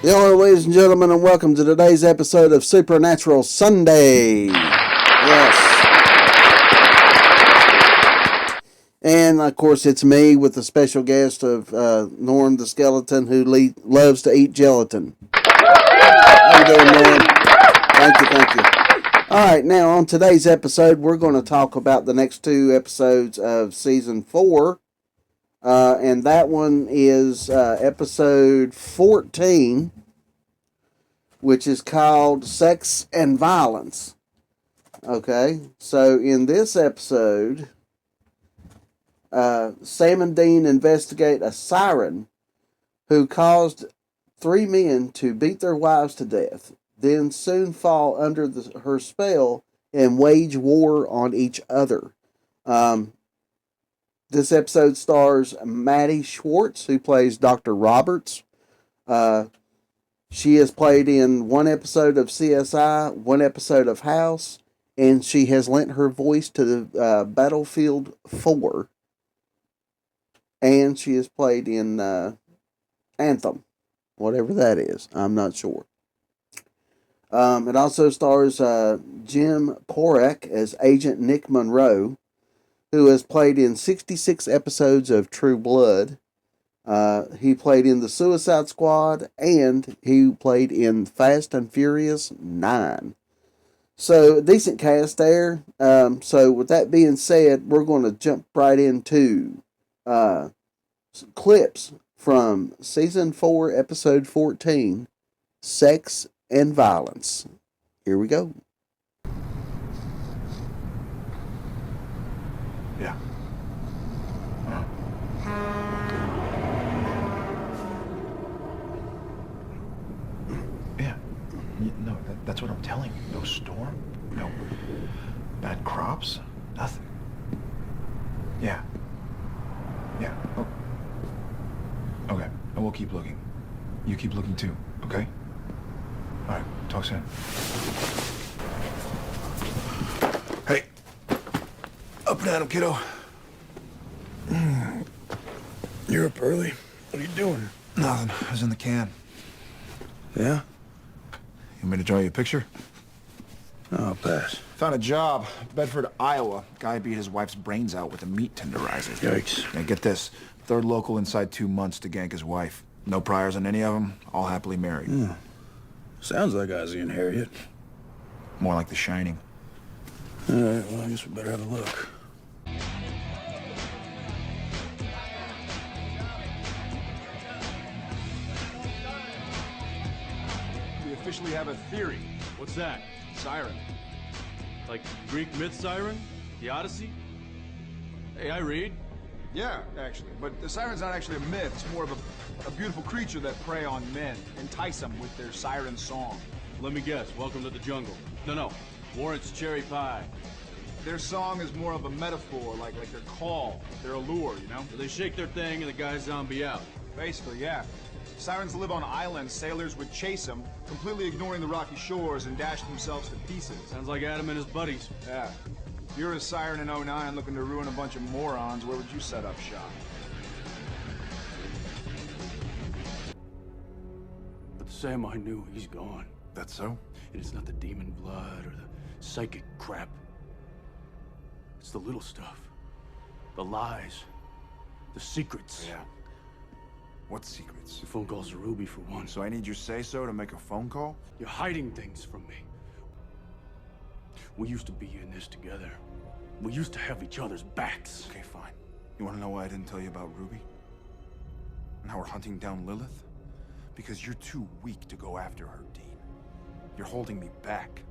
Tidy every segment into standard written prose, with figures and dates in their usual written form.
Hello, ladies and gentlemen, and welcome to today's episode of Supernatural Sunday. Yes. And, of course, it's me with the special guest of Norm the Skeleton, who loves to eat gelatin. How you doing, Norm? Thank you. All right, now, on today's episode, we're going to talk about the next two episodes of Season 4. And that one is episode 14, which is called Sex and Violence. Okay, so in this episode, Sam and Dean investigate a siren who caused 3 men to beat their wives to death, then soon fall under her spell and wage war on each other. This episode stars Maddie Schwartz, who plays Dr. Roberts. She has played in one episode of CSI, one episode of House, and she has lent her voice to the Battlefield 4. And she has played in Anthem, whatever that is. I'm not sure. It also stars Jim Porak as Agent Nick Monroe, who has played in 66 episodes of True Blood. He played in The Suicide Squad, and he played in Fast and Furious 9. So, a decent cast there. So, with that being said, we're going to jump right into some clips from Season 4, Episode 14, Sex and Violence. Here we go. Yeah. Yeah. No, that's what I'm telling you. No storm, no bad crops, nothing. Yeah. Yeah. Oh. Okay. And we'll keep looking. You keep looking too, okay? All right. Talk soon. Hey. Up and at 'em, kiddo. You're up early. What are you doing? Nothing. I was in the can. Yeah? You want me to draw you a picture? I'll pass. Found a job. Bedford, Iowa. Guy beat his wife's brains out with a meat tenderizer. Yikes. Now get this. Third local inside 2 months to gank his wife. No priors on any of them. All happily married. Sounds like Ozzy and Harriet. More like The Shining. All right, well, I guess we better have a look. We officially have a theory. What's that? Siren. Like Greek myth siren? The Odyssey? Hey, I read. Yeah, actually. But the siren's not actually a myth. It's more of a beautiful creature that prey on men, entice them with their siren song. Let me guess. Welcome to the jungle. No. Warrant's cherry pie. Their song is more of a metaphor, like their call, their allure, you know? So they shake their thing and the guy zombie out. Basically, yeah. Sirens live on islands. Sailors would chase them, completely ignoring the rocky shores, and dash themselves to pieces. Sounds like Adam and his buddies. Yeah. If you're a siren in 09 looking to ruin a bunch of morons, where would you set up shop? But Sam I knew, he's gone. That's so? And it's not the demon blood or the psychic crap. It's the little stuff. The lies. The secrets. Yeah. What secrets? The phone calls to Ruby, for one. So I need your say-so to make a phone call? You're hiding things from me. We used to be in this together. We used to have each other's backs. Okay, fine. You want to know why I didn't tell you about Ruby? And how we're hunting down Lilith? Because you're too weak to go after her, Dean. You're holding me back.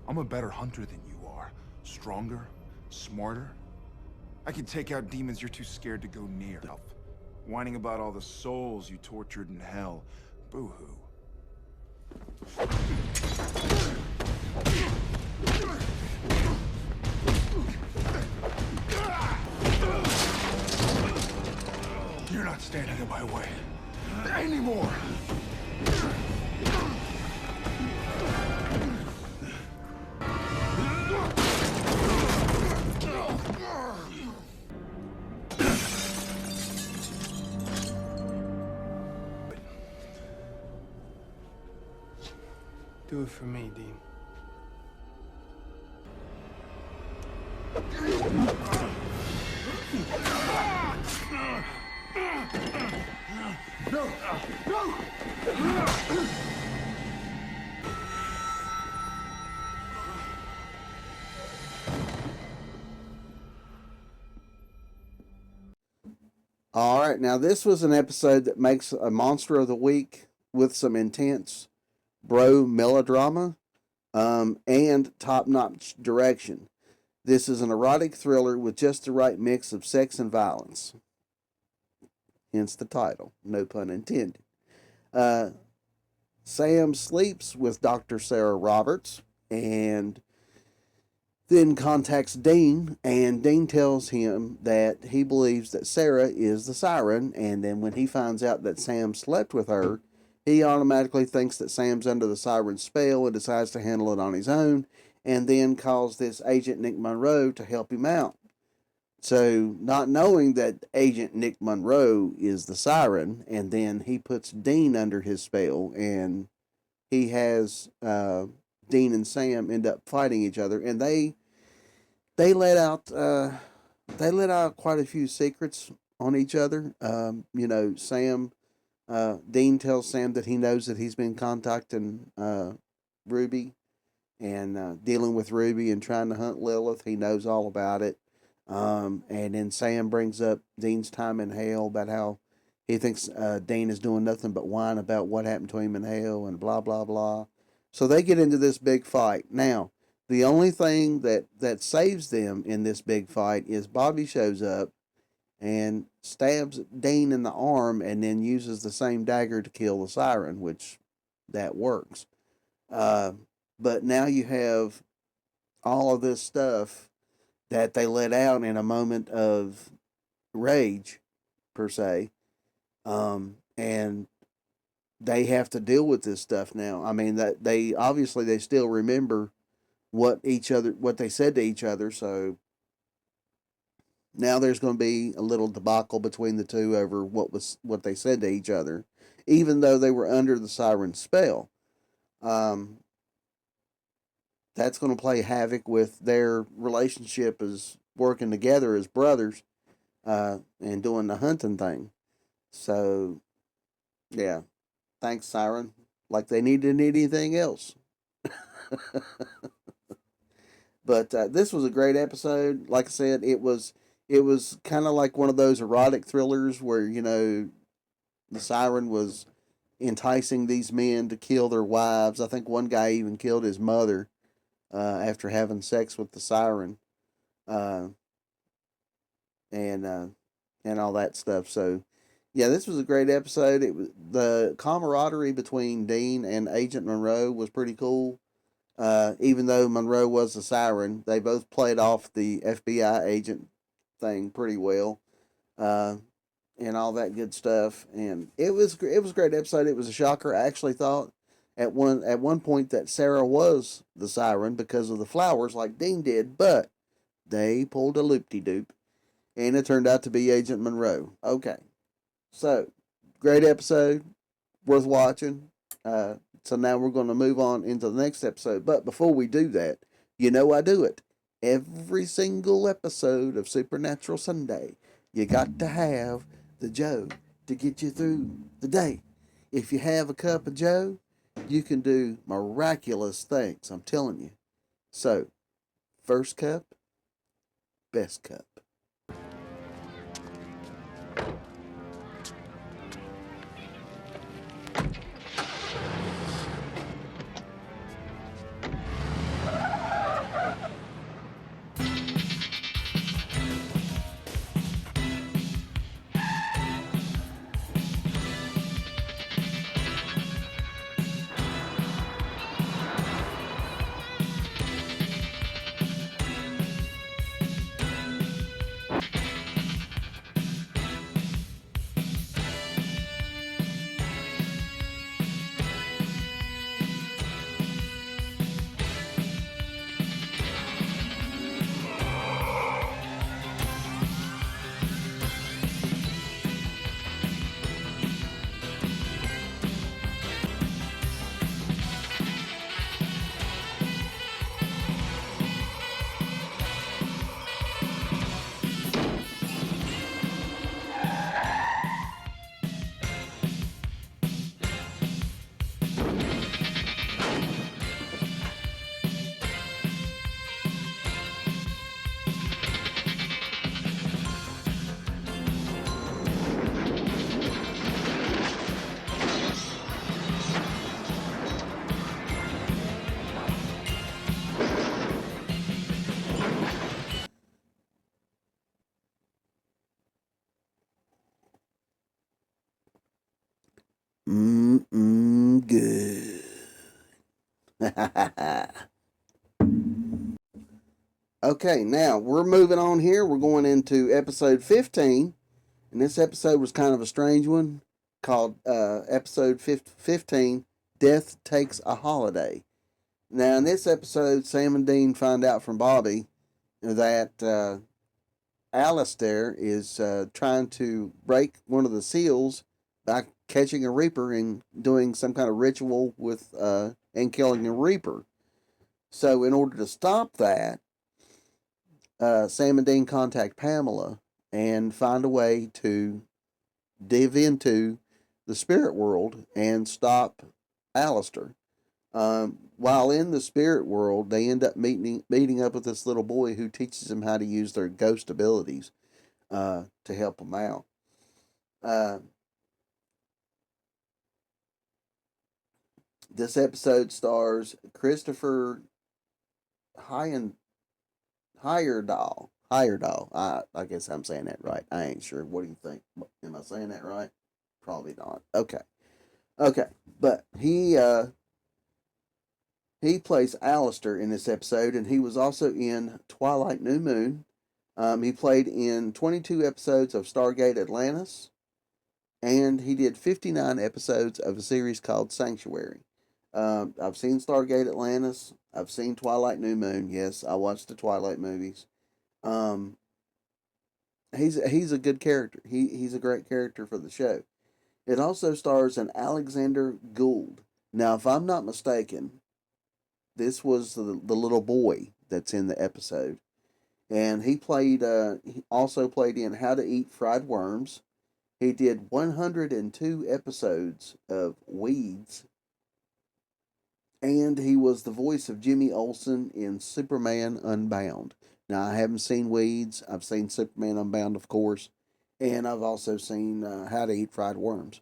I'm a better hunter than you are. Stronger, smarter. I can take out demons you're too scared to go near. Whining about all the souls you tortured in hell. Boo-hoo. You're not standing in my way. Anymore! Do it for me, Dean. All right, now this was an episode that makes a Monster of the Week with some intense bro melodrama and top-notch direction. This is an erotic thriller with just the right mix of sex and violence. Hence the title, no pun intended. Sam sleeps with Dr. Sarah Roberts and then contacts Dean, and Dean tells him that he believes that Sarah is the siren, and then when he finds out that Sam slept with her, he automatically thinks that Sam's under the siren's spell and decides to handle it on his own, and then calls this Agent Nick Monroe to help him out. So, not knowing that Agent Nick Monroe is the siren, and then he puts Dean under his spell, and he has Dean and Sam end up fighting each other, and they let out quite a few secrets on each other. Sam Dean tells Sam that he knows that he's been contacting Ruby and dealing with Ruby and trying to hunt Lilith. He knows all about it. And then Sam brings up Dean's time in hell, about how he thinks Dean is doing nothing but whine about what happened to him in hell and blah, blah, blah. So they get into this big fight. Now, the only thing that saves them in this big fight is Bobby shows up and stabs Dean in the arm and then uses the same dagger to kill the siren, which that works. But now you have all of this stuff that they let out in a moment of rage, per se. And they have to deal with this stuff now. I mean, that they still remember what they said to each other, so now there's going to be a little debacle between the two over what they said to each other, even though they were under the siren's spell. That's going to play havoc with their relationship as working together as brothers and doing the hunting thing. So, yeah. Thanks, Siren. Like they needed anything else. But this was a great episode. Like I said, it was kind of like one of those erotic thrillers where, the siren was enticing these men to kill their wives. I think one guy even killed his mother after having sex with the siren, and all that stuff. So, yeah, this was a great episode. It was the camaraderie between Dean and Agent Monroe was pretty cool. Even though Monroe was a siren, they both played off the FBI agent thing pretty well, and all that good stuff. And it was a great episode. It was a shocker. I actually thought at one point that Sarah was the siren because of the flowers, like Dean did, but they pulled a loop-de-doop, and it turned out to be Agent Monroe. Okay, so great episode, worth watching. So now we're going to move on into the next episode. But before we do that, I do it every single episode of Supernatural Sunday. You got to have the Joe to get you through the day. If you have a cup of Joe, you can do miraculous things, I'm telling you. So, first cup, best cup. Good. Okay, now we're moving on here. We're going into episode 15. And this episode was kind of a strange one called episode 15 Death Takes a Holiday. Now, in this episode, Sam and Dean find out from Bobby that Alistair is trying to break one of the seals by catching a Reaper and doing some kind of ritual with and killing a Reaper. So, in order to stop that, Sam and Dean contact Pamela and find a way to dive into the spirit world and stop Alistair. While in the spirit world, they end up meeting up with this little boy who teaches them how to use their ghost abilities to help them out. This episode stars Christopher Heyerdahl. I guess I'm saying that right. I ain't sure. What do you think? Am I saying that right? Probably not. Okay. But he plays Alistair in this episode, and he was also in Twilight New Moon. He played in 22 episodes of Stargate Atlantis, and he did 59 episodes of a series called Sanctuary. I've seen Stargate Atlantis. I've seen Twilight New Moon. Yes, I watched the Twilight movies. He's a good character. He's a great character for the show. It also stars an Alexander Gould. Now, if I'm not mistaken, this was the little boy that's in the episode, and he also played in How to Eat Fried Worms. He did 102 episodes of Weeds, and he was the voice of Jimmy Olsen in Superman Unbound. Now, I haven't seen Weeds. I've seen Superman Unbound, of course, and I've also seen How to Eat Fried Worms.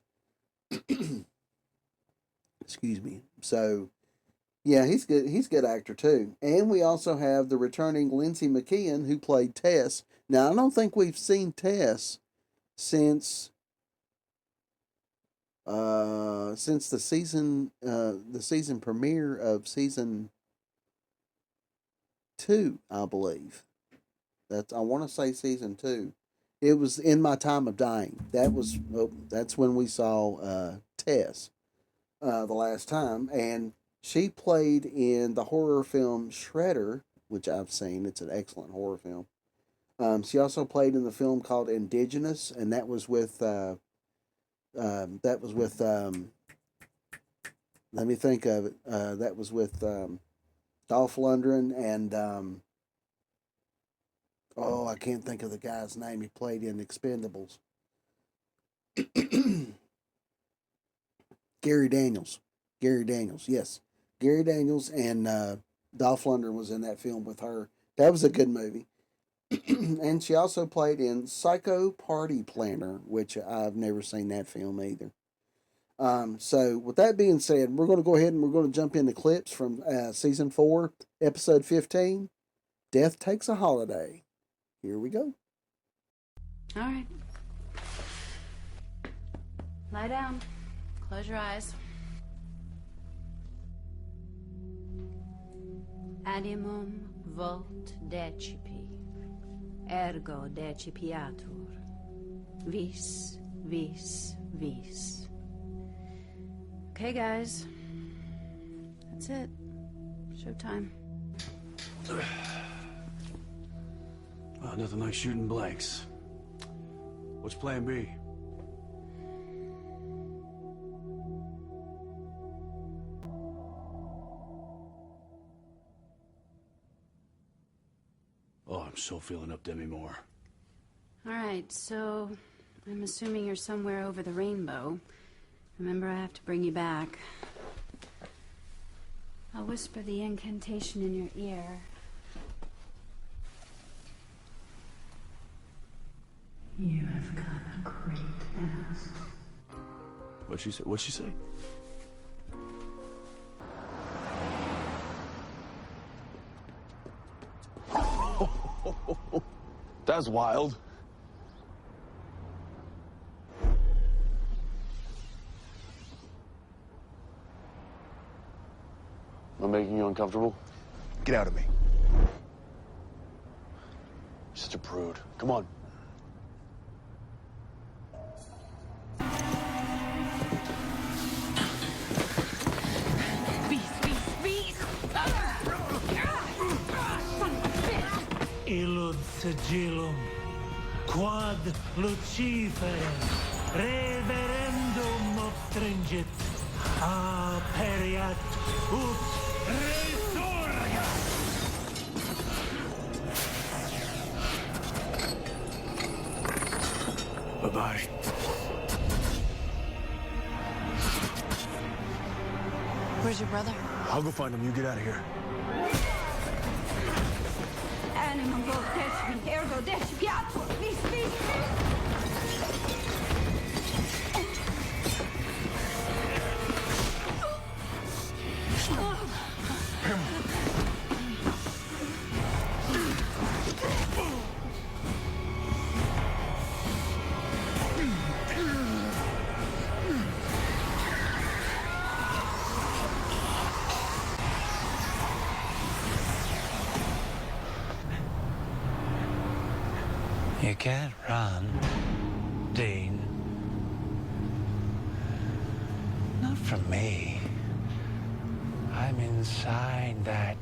Excuse me. So, yeah, he's good. He's a good actor, too. And we also have the returning Lindsay McKeon, who played Tess. Now, I don't think we've seen Tess since the season premiere of season 2, I believe. I want to say season 2. It was In My Time of Dying. That's when we saw Tess the last time, and she played in the horror film Shredder, which I've seen. It's an excellent horror film. She also played in the film called Indigenous, and that was with let me think of it. That was with Dolph Lundgren and I can't think of the guy's name. He played in Expendables. Gary Daniels, yes. Gary Daniels and Dolph Lundgren was in that film with her. That was a good movie. And she also played in Psycho Party Planner, which I've never seen that film either. So with that being said, we're going to go ahead and we're going to jump into clips from season 4, episode 15, Death Takes a Holiday. Here we go. All right. Lie down. Close your eyes. Animum vult decipi, ergo decipiatur. Vis, vis, vis. Okay, guys. That's it. Showtime. Nothing like shooting blanks. What's plan B? Oh, I'm so feeling up Demi Moore. All right, so I'm assuming you're somewhere over the rainbow. Remember, I have to bring you back. I'll whisper the incantation in your ear. You have got a great ass. What'd she say? What'd she say? That's wild. I'm making you uncomfortable? Get out of me. You're such a prude. Come on. Illud sigillum, quad luciferem, reverendum obstringit, aperiat ut resurgat. Bye-bye. Where's your brother? I'll go find him. You get out of here. Animum voltes ergo despiatur, vis. You can't run, Dean. Not from me. I'm inside that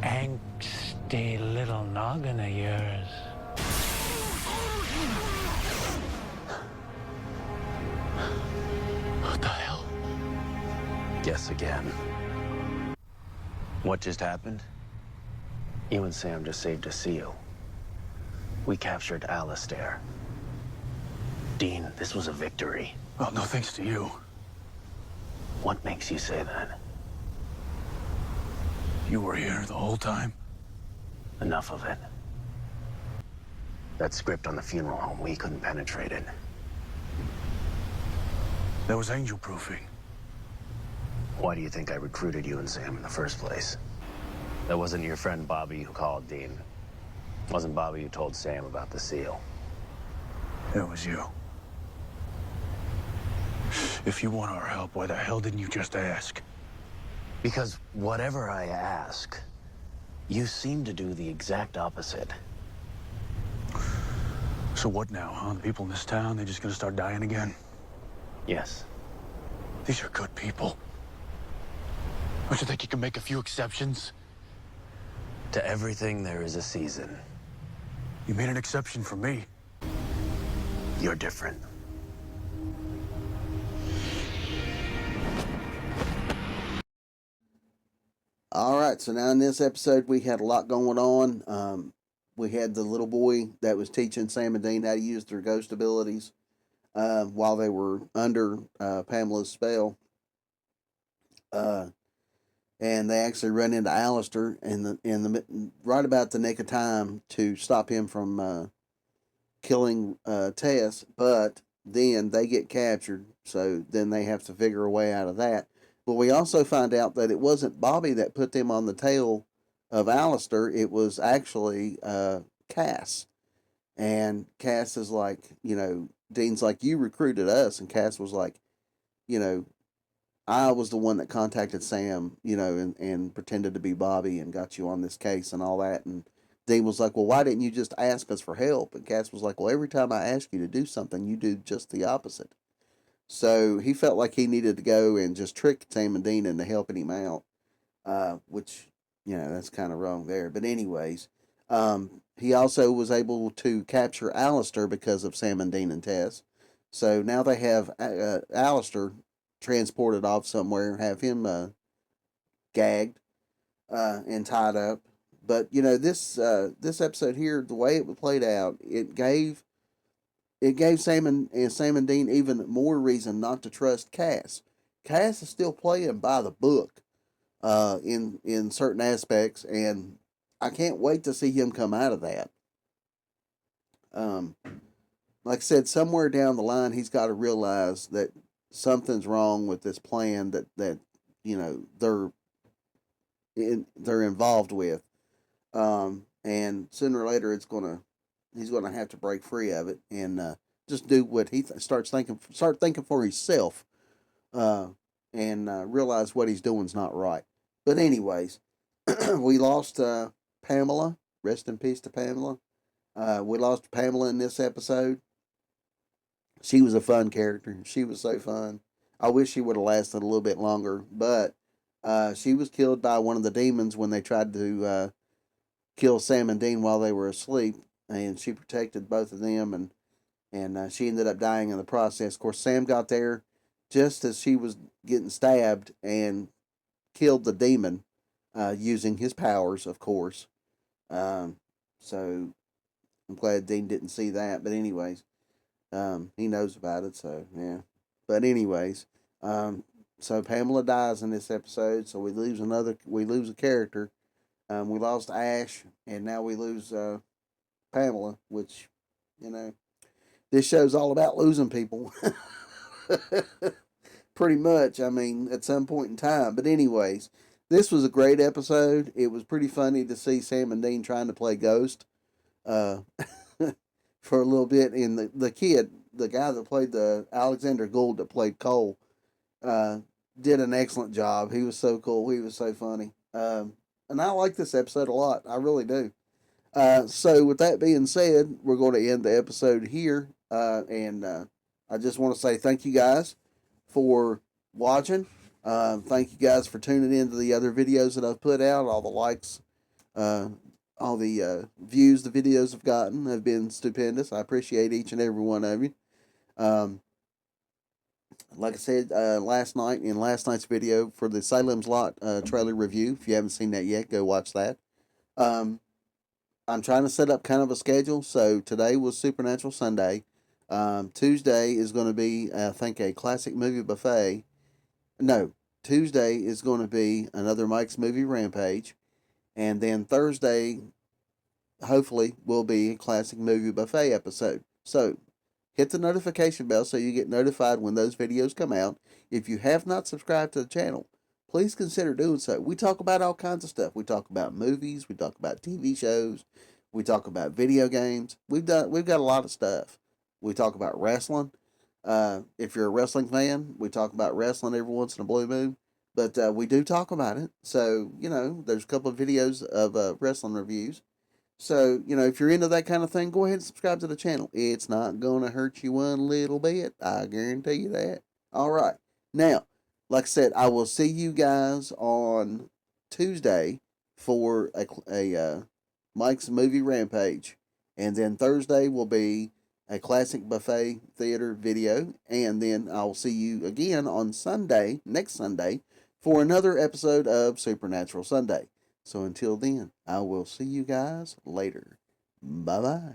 angsty little noggin of yours. What the hell? Guess again. What just happened? You and Sam just saved a seal. We captured Alistair. Dean, this was a victory. Well, no thanks to you. What makes you say that? You were here the whole time. Enough of it. That script on the funeral home, we couldn't penetrate it. That was angel proofing. Why do you think I recruited you and Sam in the first place? That wasn't your friend Bobby who called, Dean. Wasn't Bobby who told Sam about the seal. It was you. If you want our help, why the hell didn't you just ask? Because whatever I ask, you seem to do the exact opposite. So what now, huh? The people in this town, they just gonna start dying again? Yes. These are good people. Don't you think you can make a few exceptions? To everything, there is a season. You made an exception for me. You're different. All right, so now in this episode, we had a lot going on. We had the little boy that was teaching Sam and Dean how to use their ghost abilities while they were under Pamela's spell. And they actually run into Alistair in the right about the nick of time to stop him from killing Tess, but then they get captured, so then they have to figure a way out of that. But we also find out that it wasn't Bobby that put them on the tail of Alistair, it was actually Cass. And Cass is like, Dean's like, you recruited us, and Cass was like, I was the one that contacted Sam, and pretended to be Bobby and got you on this case and all that. And Dean was like, well, why didn't you just ask us for help? And Cass was like, well, every time I ask you to do something, you do just the opposite. So he felt like he needed to go and just trick Sam and Dean into helping him out, which, that's kind of wrong there. But anyways, he also was able to capture Alistair because of Sam and Dean and Tess. So now they have Alistair transported off somewhere, have him gagged and tied up. But this episode here, the way it played out, it gave Sam and Dean even more reason not to trust Cass. Cass is still playing by the book in certain aspects, and I can't wait to see him come out of that. Like I said, somewhere down the line, he's got to realize that something's wrong with this plan that they're involved with, and sooner or later he's gonna have to break free of it and just do what he start thinking for himself, and realize what he's doing is not right. But anyways, we lost Pamela. Rest in peace to Pamela. We lost Pamela in this episode. She was a fun character. She was so fun. I wish she would have lasted a little bit longer, but she was killed by one of the demons when they tried to kill Sam and Dean while they were asleep, and she protected both of them, and she ended up dying in the process. Of course, Sam got there just as she was getting stabbed and killed the demon using his powers, of course. So I'm glad Dean didn't see that. But anyways, he knows about it, so yeah. But anyways, so Pamela dies in this episode, so we lose a character. We lost Ash, and now we lose Pamela, which, you know, this show's all about losing people. Pretty much, I mean, at some point in time. But anyways, this was a great episode. It was pretty funny to see Sam and Dean trying to play Ghost for a little bit. And the kid, the guy that played Alexander Gould that played Cole, did an excellent job. He was so cool. He was so funny. And I like this episode a lot. I really do. So with that being said, we're going to end the episode here. And I just want to say thank you guys for watching. Thank you guys for tuning in to the other videos that I've put out. All the likes, all the views the videos have gotten have been stupendous. I appreciate each and every one of you. Like I said last night in last night's video for the Salem's Lot trailer review, if you haven't seen that yet, go watch that. I'm trying to set up kind of a schedule. So today was Supernatural Sunday. Tuesday is going to be, I think, a classic movie buffet. No, Tuesday is going to be another Mike's Movie Rampage. And then Thursday, hopefully, will be a classic movie buffet episode. So hit the notification bell so you get notified when those videos come out. If you have not subscribed to the channel, please consider doing so. We talk about all kinds of stuff. We talk about movies. We talk about TV shows. We talk about video games. We've got a lot of stuff. We talk about wrestling. If you're a wrestling fan, we talk about wrestling every once in a blue moon. But we do talk about it. So, you know, there's a couple of videos of wrestling reviews. So, you know, if you're into that kind of thing, go ahead and subscribe to the channel. It's not going to hurt you one little bit. I guarantee you that. All right. Now, like I said, I will see you guys on Tuesday for a Mike's Movie Rampage. And then Thursday will be a classic buffet theater video. And then I'll see you again on Sunday, next Sunday, for another episode of Supernatural Sunday. So until then, I will see you guys later. Bye-bye.